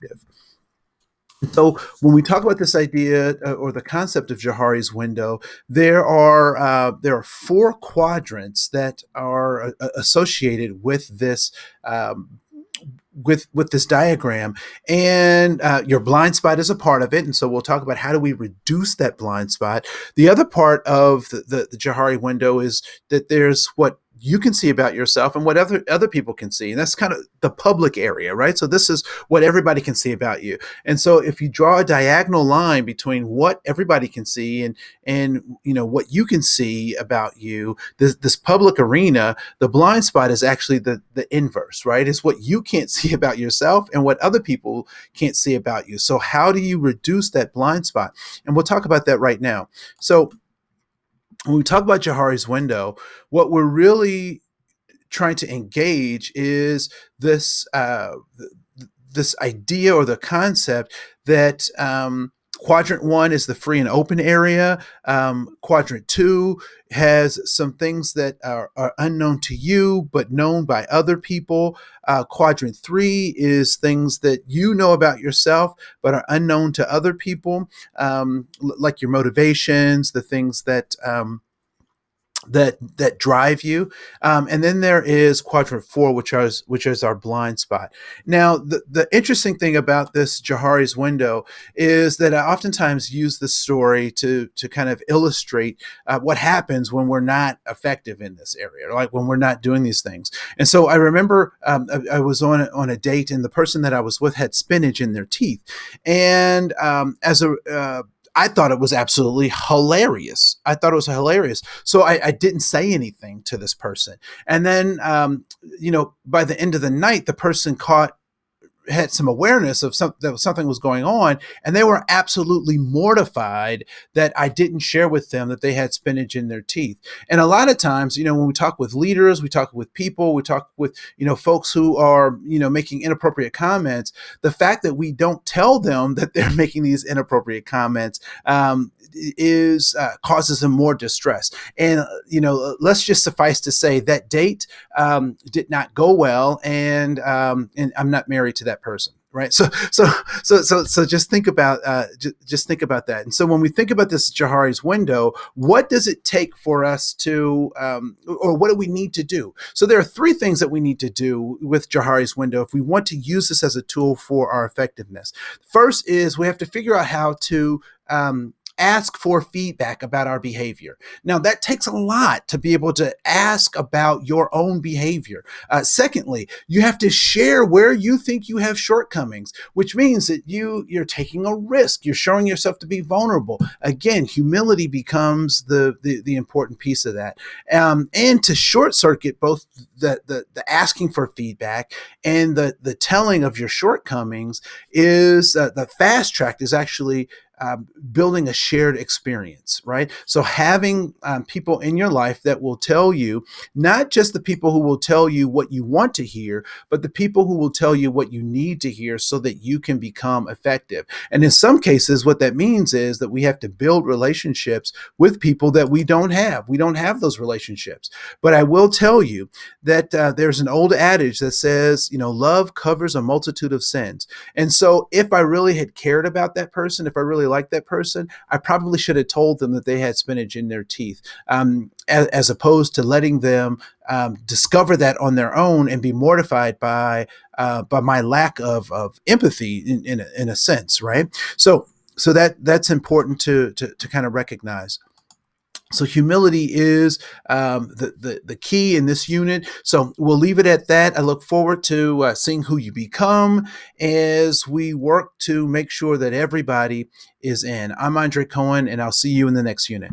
effective. So when we talk about this idea or the concept of Johari's window, there are four quadrants that are associated with this with this diagram, and your blind spot is a part of it. And so we'll talk about how do we reduce that blind spot. The other part of the Johari window is that there's what you can see about yourself and what other people can see, and that's kind of the public area, right? So this is what everybody can see about you. And so if you draw a diagonal line between what everybody can see and what you can see about you, this public arena, the blind spot is actually the inverse, right? It's what you can't see about yourself and what other people can't see about you. So how do you reduce that blind spot? And we'll talk about that right now. So when we talk about Johari's window, what we're really trying to engage is this idea or the concept that quadrant one is the free and open area. Quadrant two has some things that are unknown to you, but known by other people. Quadrant three is things that you know about yourself, but are unknown to other people, like your motivations, the things that drive you, and then there is quadrant four, which is our blind spot. Now, the interesting thing about this Johari's window is that I oftentimes use this story to kind of illustrate what happens when we're not effective in this area, like when we're not doing these things. And so I remember I was on a date, and the person that I was with had spinach in their teeth, and I thought it was absolutely hilarious. I thought it was hilarious. So I didn't say anything to this person. And then, by the end of the night, the person had some awareness of something was going on, and they were absolutely mortified that I didn't share with them that they had spinach in their teeth. And a lot of times, when we talk with leaders, we talk with people, we talk with, folks who are, making inappropriate comments, the fact that we don't tell them that they're making these inappropriate comments is causes them more distress. And, let's just suffice to say that date did not go well, and I'm not married to that person, right? So just think about that. And so when we think about this Johari's window, what does it take for us to, or what do we need to do? So there are three things that we need to do with Johari's window if we want to use this as a tool for our effectiveness. First is we have to figure out how to ask for feedback about our behavior. Now, that takes a lot to be able to ask about your own behavior. Secondly, you have to share where you think you have shortcomings, which means that you're taking a risk. You're showing yourself to be vulnerable. Again, humility becomes the important piece of that. And to short circuit both the asking for feedback and the telling of your shortcomings is the fast track is actually building a shared experience, right? So having people in your life that will tell you, not just the people who will tell you what you want to hear, but the people who will tell you what you need to hear so that you can become effective. And in some cases, what that means is that we have to build relationships with people that we don't have. We don't have those relationships. But I will tell you that there's an old adage that says, love covers a multitude of sins. And so if I really had cared about that person, if I really liked that person, I probably should have told them that they had spinach in their teeth, as opposed to letting them discover that on their own and be mortified by my lack of empathy in a sense, right? So that's important to kind of recognize. So humility is the key in this unit. So we'll leave it at that. I look forward to seeing who you become as we work to make sure that everybody is in. I'm Andre Koen, and I'll see you in the next unit.